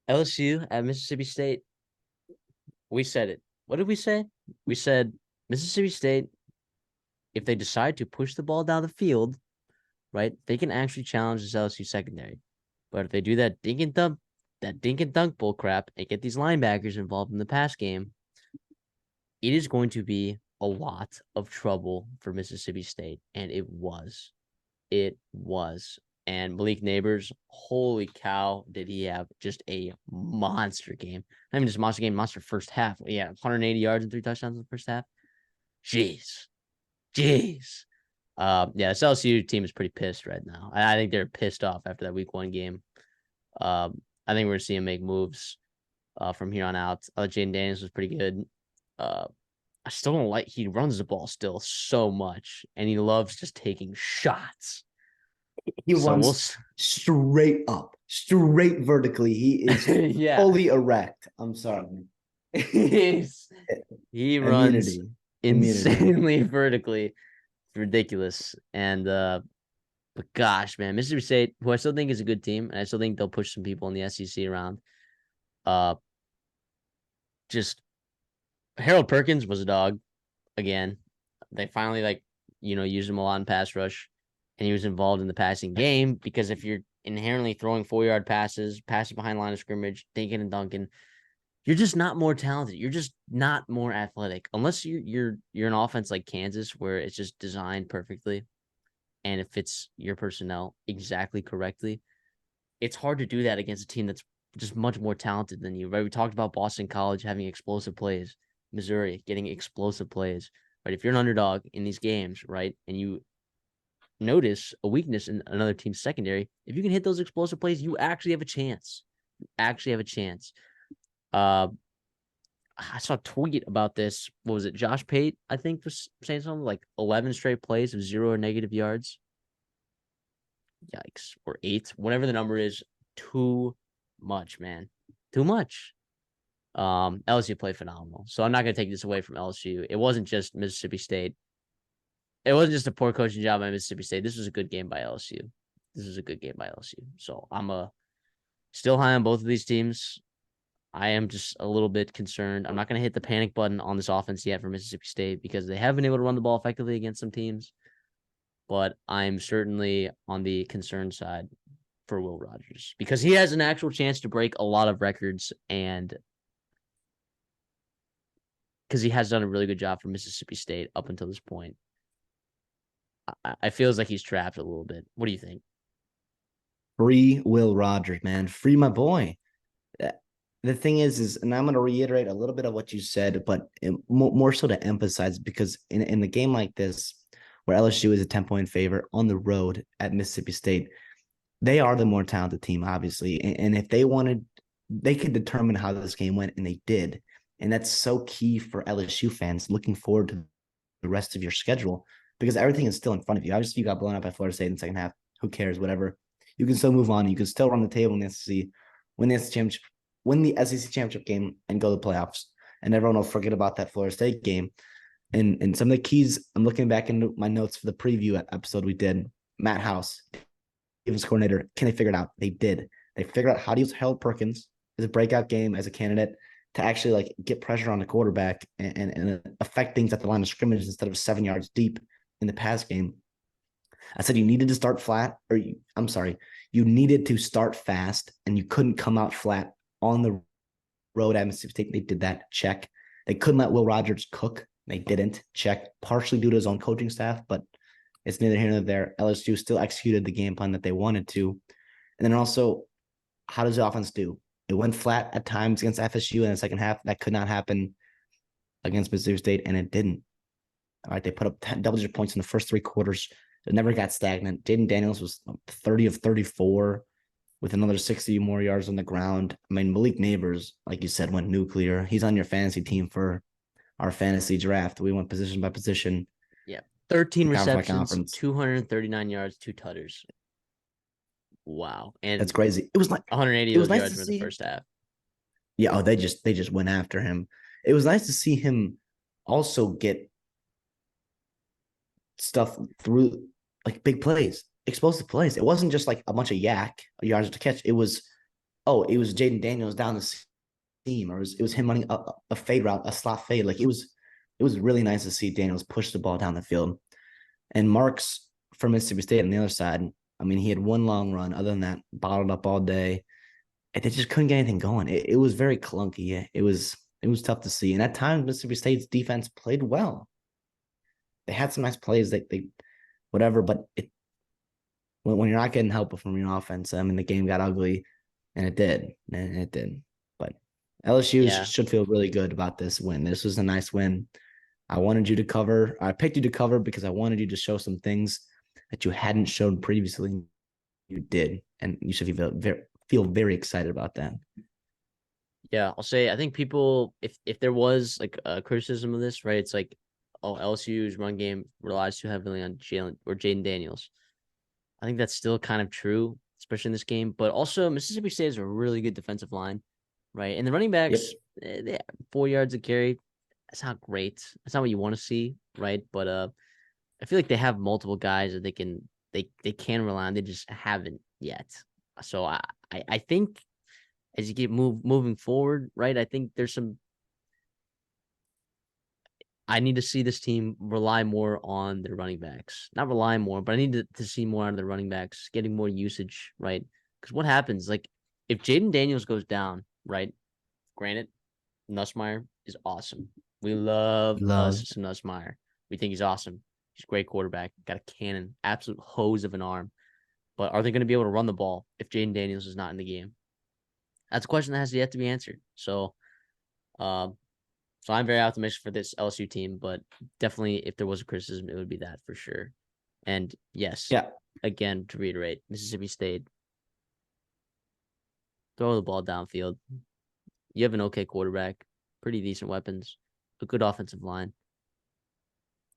LSU at Mississippi State. We said it. What did we say? We said Mississippi State, if they decide to push the ball down the field, right, they can actually challenge this LSU secondary. But if they do that dink and dunk bull crap and get these linebackers involved in the pass game, it is going to be a lot of trouble for Mississippi State. And it was. It was. And Malik Neighbors, holy cow, did he have just a monster game. Not even just monster game, monster first half. Yeah, 180 yards and 3 touchdowns in the first half. Jeez. This LSU team is pretty pissed right now. I think they're pissed off after that week 1 game. I think we're going to see him make moves from here on out. Jaden Daniels was pretty good. I still don't like, he runs the ball still so much, and he loves just taking shots. He runs straight up, straight vertically. He is fully erect. I'm sorry. He runs insanely vertically. It's ridiculous. And but gosh, man, Mississippi State, who I still think is a good team, and I still think they'll push some people in the SEC around. Just Harold Perkins was a dog again. They finally used him a lot in pass rush. And he was involved in the passing game, because if you're inherently throwing 4-yard passes, passing behind line of scrimmage, dinking and dunking, you're just not more talented. You're just not more athletic, unless you're an offense like Kansas, where it's just designed perfectly and it fits your personnel exactly correctly. It's hard to do that against a team that's just much more talented than you, right? We talked about Boston College having explosive plays, Missouri getting explosive plays, right? If you're an underdog in these games, right, and you notice a weakness in another team's secondary, if you can hit those explosive plays, you actually have a chance. I saw a tweet about this. What was it? Josh Pate, I think, was saying something like 11 straight plays of 0 or negative yards. Yikes. Or 8, whatever the number is. Too much, man. Too much. LSU played phenomenal. So I'm not going to take this away from LSU. It wasn't just Mississippi State. It wasn't just a poor coaching job by Mississippi State. This was a good game by LSU. So I'm still high on both of these teams. I am just a little bit concerned. I'm not going to hit the panic button on this offense yet for Mississippi State, because they have been able to run the ball effectively against some teams. But I'm certainly on the concern side for Will Rogers, because he has an actual chance to break a lot of records, and because he has done a really good job for Mississippi State up until this point. I feels like he's trapped a little bit. What do you think? Free Will Rogers, man. Free my boy. The thing is, and I'm going to reiterate a little bit of what you said, but more so to emphasize, because in a game like this, where LSU is a 10-point favorite on the road at Mississippi State, they are the more talented team, obviously. And if they wanted, they could determine how this game went, and they did. And that's so key for LSU fans looking forward to the rest of your schedule, because everything is still in front of you. Obviously, you got blown out by Florida State in the second half. Who cares? Whatever. You can still move on. You can still run the table in the SEC, win the SEC championship game, and go to the playoffs. And everyone will forget about that Florida State game. And some of the keys, I'm looking back into my notes for the preview episode we did. Matt House, defense coordinator, can they figure it out? They did. They figured out how to use Harold Perkins as a breakout game, as a candidate, to actually get pressure on the quarterback and affect things at the line of scrimmage instead of 7 yards deep in the pass game. I said you needed to start flat, you needed to start fast, and you couldn't come out flat on the road at Mississippi State. They did that, check. They couldn't let Will Rogers cook. They didn't, check. Partially due to his own coaching staff, but it's neither here nor there. LSU still executed the game plan that they wanted to. And then also, how does the offense do? It went flat at times against FSU in the second half. That could not happen against Mississippi State, and it didn't. All right, they put up 10 double-digit points in the first 3 quarters. It never got stagnant. Jaden Daniels was 30 of 34 with another 60 more yards on the ground. I mean, Malik Neighbors, like you said, went nuclear. He's on your fantasy team for our fantasy draft. We went position by position. Yeah, 13 receptions, 239 yards, 2 tutters. Wow, and that's crazy. It was like 180 yards for the first half. Yeah, they just went after him. It was nice to see him also get stuff through, like big plays, explosive plays. It wasn't just like a bunch of yards to catch. It was oh, it was Jaden Daniels down the seam, or it was him running a fade route, a slot fade. Like it was really nice to see Daniels push the ball down the field. And Marks from Mississippi State on the other side, I mean, he had one long run. Other than that, bottled up all day. And they just couldn't get anything going. It was very clunky. It was tough to see. And at times, Mississippi State's defense played well. They had some nice plays. They whatever, but when you're not getting help from your offense, I mean, the game got ugly, and it did, and it did. But LSU Yeah. should feel really good about this win. This was a nice win. I wanted you to cover. I picked you to cover because I wanted you to show some things that you hadn't shown previously. You did, and you should feel very excited about that. Yeah, I'll say I think people, if there was like a criticism of this, right? It's like, oh, LSU's run game relies too heavily on Jalen or Jaden Daniels. I think that's still kind of true, especially in this game. But also, Mississippi State has a really good defensive line, right? And the running Yep. backs, they 4 yards of carry. That's not great. That's not what you want to see, right? But I feel like they have multiple guys that they can rely on. They just haven't yet. So I think as you keep moving forward, right? I think there's some. I need to see this team rely more on their running backs. Not rely more, but I need to see more out of the running backs, getting more usage, right? Because what happens, like, if Jaden Daniels goes down, right? Granted, Nussmeier is awesome. We love Love. us some Nussmeier. We think he's awesome. He's a great quarterback. Got a cannon, absolute hose of an arm. But are they going to be able to run the ball if Jaden Daniels is not in the game? That's a question that has yet to be answered. Um, so I'm very optimistic for this LSU team, but definitely if there was a criticism, it would be that for sure. And yes, Yeah. again, to reiterate, Mississippi State, throw the ball downfield. You have an okay quarterback, pretty decent weapons, a good offensive line,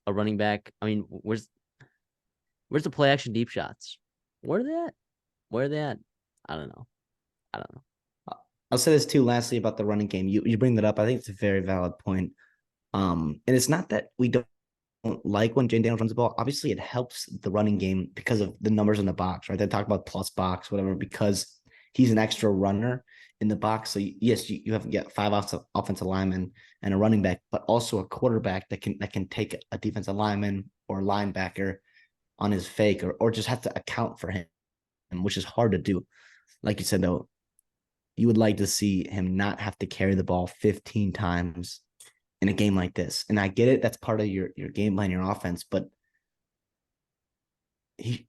a running back. I mean, where's the play action deep shots? Where are they at? Where are they at? I don't know. I don't know. I'll say this too. Lastly, about the running game, you bring that up. I think it's a very valid point. And it's not that we don't like when Jane Daniels runs the ball. Obviously, it helps the running game because of the numbers in the box, right? They talk about plus box, whatever, because he's an extra runner in the box. So yes, you have to get five offensive linemen and a running back, but also a quarterback that can take a defensive lineman or linebacker on his fake, or just have to account for him, which is hard to do. Like you said, though, you would like to see him not have to carry the ball 15 times in a game like this. And I get it, that's part of your game plan, your offense, but he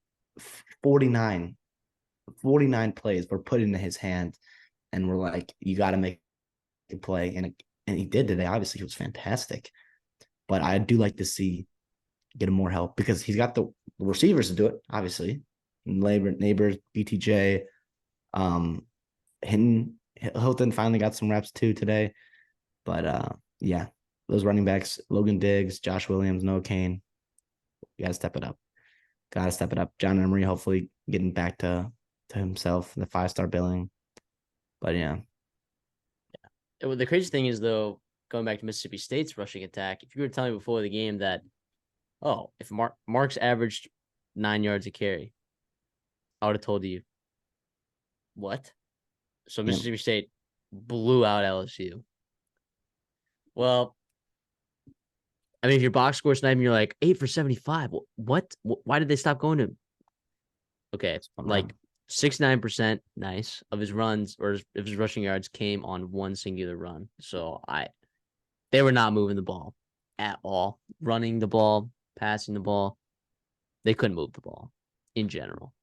49 plays were put into his hands, and we're like, you got to make a play, and he did today. Obviously, he was fantastic, but I do like to see get him more help because he's got the receivers to do it. Obviously, Neighbors, BTJ, Hilton finally got some reps too today, but yeah, those running backs, Logan Diggs, Josh Williams, Noah Kane, you got to step it up. Got to step it up. John Emery hopefully getting back to himself, the 5-star billing. But yeah. The crazy thing is, though, going back to Mississippi State's rushing attack, if you were to tell me before the game that, oh, if Mark's averaged 9 yards a carry, I would have told you what. So Yeah. Mississippi State blew out LSU. Well, I mean, if your box score sniping, you're like 8 for 75. What? Why did they stop going to him? Okay, like 69% nice of his runs or of his rushing yards came on one singular run. So they were not moving the ball at all. Running the ball, passing the ball, they couldn't move the ball in general.